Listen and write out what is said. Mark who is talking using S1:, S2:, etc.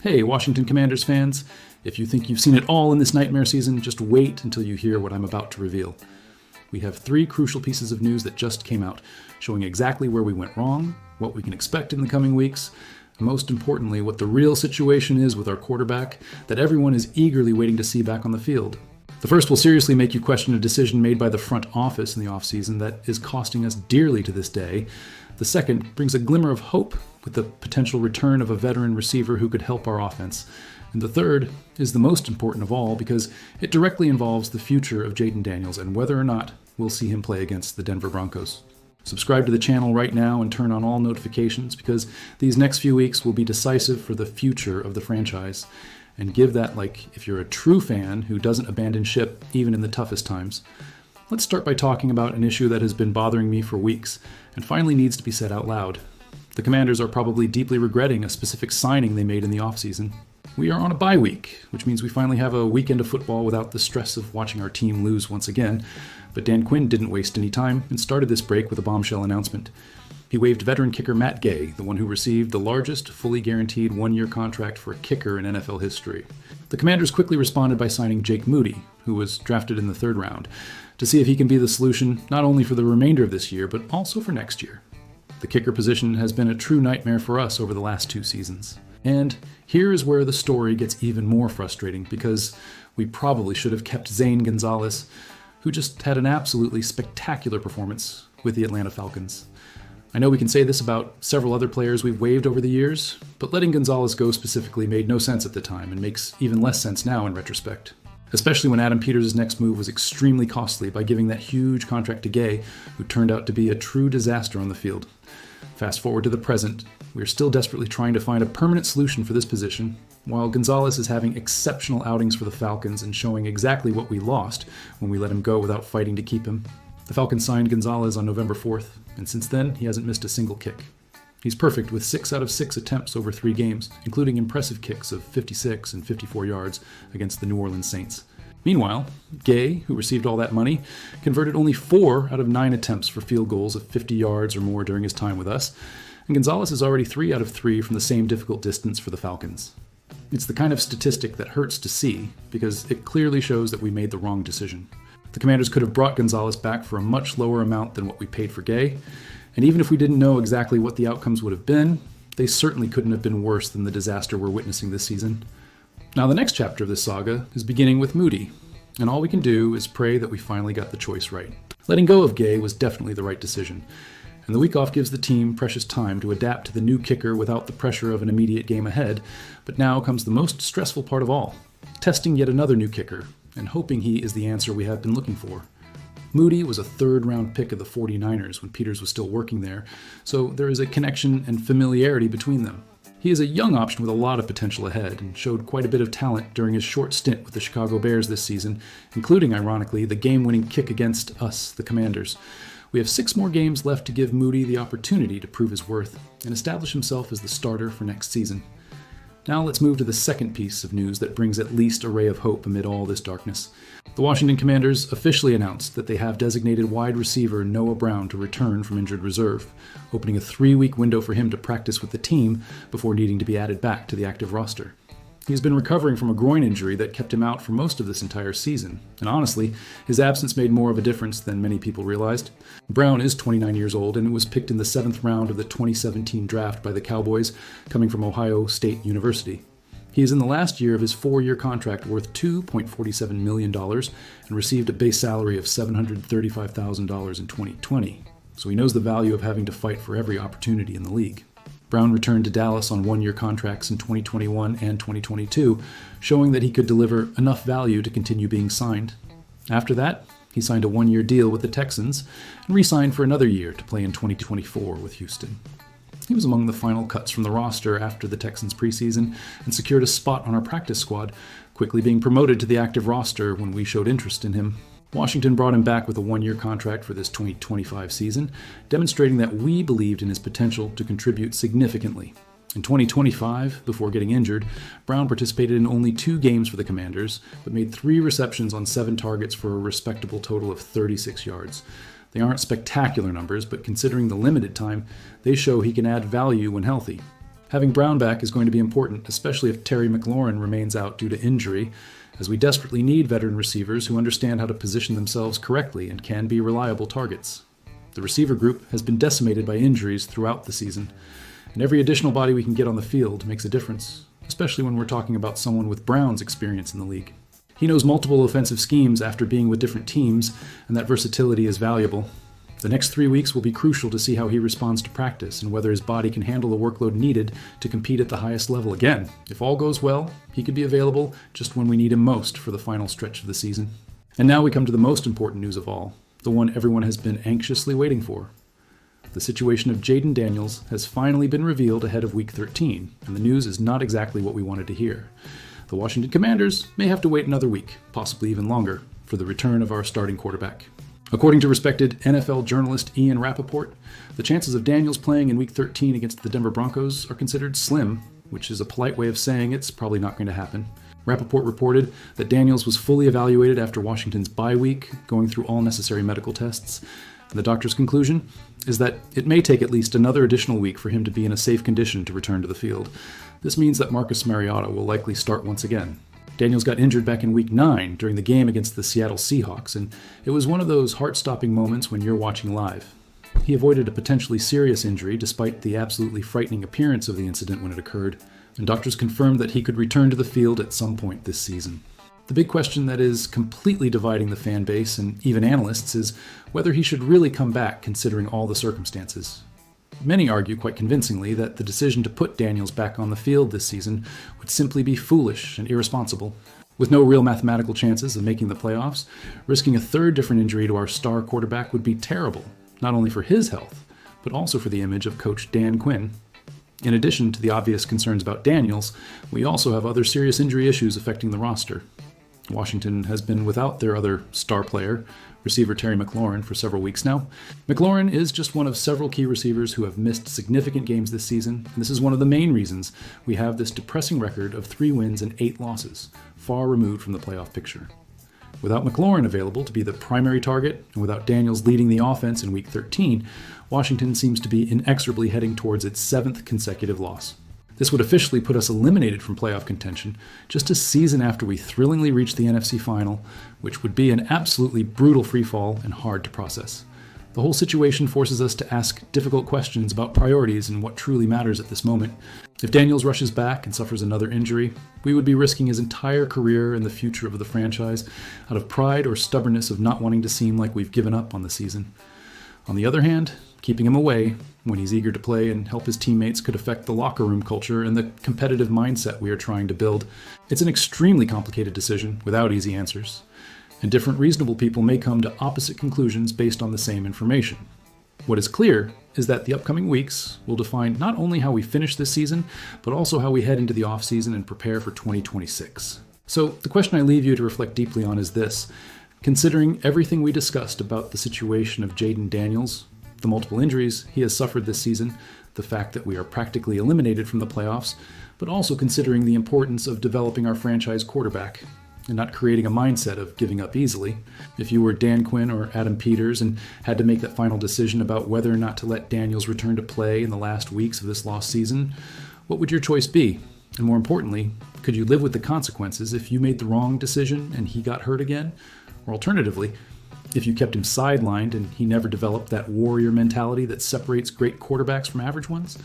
S1: Hey, Washington Commanders fans. If you think you've seen it all in this nightmare season, just wait until you hear what I'm about to reveal. We have 3 crucial pieces of news that just came out, showing exactly where we went wrong, what we can expect in the coming weeks, and most importantly, what the real situation is with our quarterback that everyone is eagerly waiting to see back on the field. The first will seriously make you question a decision made by the front office in the offseason that is costing us dearly to this day. The second brings a glimmer of hope with the potential return of a veteran receiver who could help our offense. And the third is the most important of all because it directly involves the future of Jaden Daniels and whether or not we'll see him play against the Denver Broncos. Subscribe to the channel right now and turn on all notifications because these next few weeks will be decisive for the future of the franchise. And give that like if you're a true fan who doesn't abandon ship even in the toughest times. Let's start by talking about an issue that has been bothering me for weeks and finally needs to be said out loud. The Commanders are probably deeply regretting a specific signing they made in the offseason. We are on a bye week, which means we finally have a weekend of football without the stress of watching our team lose once again. But Dan Quinn didn't waste any time and started this break with a bombshell announcement. He waived veteran kicker Matt Gay, the one who received the largest fully guaranteed 1-year contract for a kicker in NFL history. The Commanders quickly responded by signing Jake Moody, who was drafted in the 3rd round, to see if he can be the solution not only for the remainder of this year, but also for next year. The kicker position has been a true nightmare for us over the last 2 seasons. And here is where the story gets even more frustrating because we probably should have kept Zane Gonzalez, who just had an absolutely spectacular performance with the Atlanta Falcons. I know we can say this about several other players we've waived over the years, but letting Gonzalez go specifically made no sense at the time and makes even less sense now in retrospect. Especially when Adam Peters' next move was extremely costly by giving that huge contract to Gay, who turned out to be a true disaster on the field. Fast forward to the present, we are still desperately trying to find a permanent solution for this position, while Gonzalez is having exceptional outings for the Falcons and showing exactly what we lost when we let him go without fighting to keep him. The Falcons signed Gonzalez on November 4th, and since then he hasn't missed a single kick. He's perfect with 6 out of 6 attempts over 3 games, including impressive kicks of 56 and 54 yards against the New Orleans Saints. Meanwhile, Gay, who received all that money, converted only 4 out of 9 attempts for field goals of 50 yards or more during his time with us, and Gonzalez is already 3 out of 3 from the same difficult distance for the Falcons. It's the kind of statistic that hurts to see because it clearly shows that we made the wrong decision. The Commanders could have brought Gonzalez back for a much lower amount than what we paid for Gay, and even if we didn't know exactly what the outcomes would have been, they certainly couldn't have been worse than the disaster we're witnessing this season. Now the next chapter of this saga is beginning with Moody, and all we can do is pray that we finally got the choice right. Letting go of Gay was definitely the right decision, and the week off gives the team precious time to adapt to the new kicker without the pressure of an immediate game ahead, but now comes the most stressful part of all, testing yet another new kicker, and hoping he is the answer we have been looking for. Moody was a 3rd-round pick of the 49ers when Peters was still working there, so there is a connection and familiarity between them. He is a young option with a lot of potential ahead and showed quite a bit of talent during his short stint with the Chicago Bears this season, including, ironically, the game-winning kick against us, the Commanders. We have 6 more games left to give Moody the opportunity to prove his worth and establish himself as the starter for next season. Now let's move to the second piece of news that brings at least a ray of hope amid all this darkness. The Washington Commanders officially announced that they have designated wide receiver Noah Brown to return from injured reserve, opening a 3-week window for him to practice with the team before needing to be added back to the active roster. He has been recovering from a groin injury that kept him out for most of this entire season, and honestly, his absence made more of a difference than many people realized. Brown is 29 years old and was picked in the 7th round of the 2017 draft by the Cowboys, coming from Ohio State University. He is in the last year of his 4-year contract worth $2.47 million and received a base salary of $735,000 in 2020, so he knows the value of having to fight for every opportunity in the league. Brown returned to Dallas on 1-year contracts in 2021 and 2022, showing that he could deliver enough value to continue being signed. After that, he signed a 1-year deal with the Texans and re-signed for another year to play in 2024 with Houston. He was among the final cuts from the roster after the Texans preseason and secured a spot on our practice squad, quickly being promoted to the active roster when we showed interest in him. Washington brought him back with a 1-year contract for this 2025 season, demonstrating that we believed in his potential to contribute significantly. In 2025, before getting injured, Brown participated in only 2 games for the Commanders, but made 3 receptions on 7 targets for a respectable total of 36 yards. They aren't spectacular numbers, but considering the limited time, they show he can add value when healthy. Having Brown back is going to be important, especially if Terry McLaurin remains out due to injury, as we desperately need veteran receivers who understand how to position themselves correctly and can be reliable targets. The receiver group has been decimated by injuries throughout the season, and every additional body we can get on the field makes a difference, especially when we're talking about someone with Brown's experience in the league. He knows multiple offensive schemes after being with different teams, and that versatility is valuable. The next 3 weeks will be crucial to see how he responds to practice and whether his body can handle the workload needed to compete at the highest level again. If all goes well, he could be available just when we need him most for the final stretch of the season. And now we come to the most important news of all, the one everyone has been anxiously waiting for. The situation of Jaden Daniels has finally been revealed ahead of Week 13, and the news is not exactly what we wanted to hear. The Washington Commanders may have to wait another week, possibly even longer, for the return of our starting quarterback. According to respected NFL journalist Ian Rappaport, the chances of Daniels playing in Week 13 against the Denver Broncos are considered slim, which is a polite way of saying it's probably not going to happen. Rappaport reported that Daniels was fully evaluated after Washington's bye week, going through all necessary medical tests. And the doctor's conclusion is that it may take at least another additional week for him to be in a safe condition to return to the field. This means that Marcus Mariota will likely start once again. Daniels got injured back in Week 9 during the game against the Seattle Seahawks, and it was one of those heart-stopping moments when you're watching live. He avoided a potentially serious injury despite the absolutely frightening appearance of the incident when it occurred, and doctors confirmed that he could return to the field at some point this season. The big question that is completely dividing the fan base and even analysts is whether he should really come back considering all the circumstances. Many argue quite convincingly that the decision to put Daniels back on the field this season would simply be foolish and irresponsible. With no real mathematical chances of making the playoffs, risking a third different injury to our star quarterback would be terrible, not only for his health, but also for the image of Coach Dan Quinn. In addition to the obvious concerns about Daniels, we also have other serious injury issues affecting the roster. Washington has been without their other star player, receiver Terry McLaurin, for several weeks now. McLaurin is just one of several key receivers who have missed significant games this season, and this is one of the main reasons we have this depressing record of 3 wins and 8 losses, far removed from the playoff picture. Without McLaurin available to be the primary target, and without Daniels leading the offense in Week 13, Washington seems to be inexorably heading towards its 7th consecutive loss. This would officially put us eliminated from playoff contention just a season after we thrillingly reached the NFC final, which would be an absolutely brutal freefall and hard to process. The whole situation forces us to ask difficult questions about priorities and what truly matters at this moment. If Daniels rushes back and suffers another injury, we would be risking his entire career and the future of the franchise out of pride or stubbornness of not wanting to seem like we've given up on the season. On the other hand, keeping him away when he's eager to play and help his teammates could affect the locker room culture and the competitive mindset we are trying to build. It's an extremely complicated decision without easy answers, and different reasonable people may come to opposite conclusions based on the same information. What is clear is that the upcoming weeks will define not only how we finish this season, but also how we head into the offseason and prepare for 2026. So the question I leave you to reflect deeply on is this. Considering everything we discussed about the situation of Jaden Daniels, the multiple injuries he has suffered this season, the fact that we are practically eliminated from the playoffs, but also considering the importance of developing our franchise quarterback and not creating a mindset of giving up easily. If you were Dan Quinn or Adam Peters and had to make that final decision about whether or not to let Daniels return to play in the last weeks of this lost season, what would your choice be? And more importantly, could you live with the consequences if you made the wrong decision and he got hurt again? Or alternatively, if you kept him sidelined and he never developed that warrior mentality that separates great quarterbacks from average ones?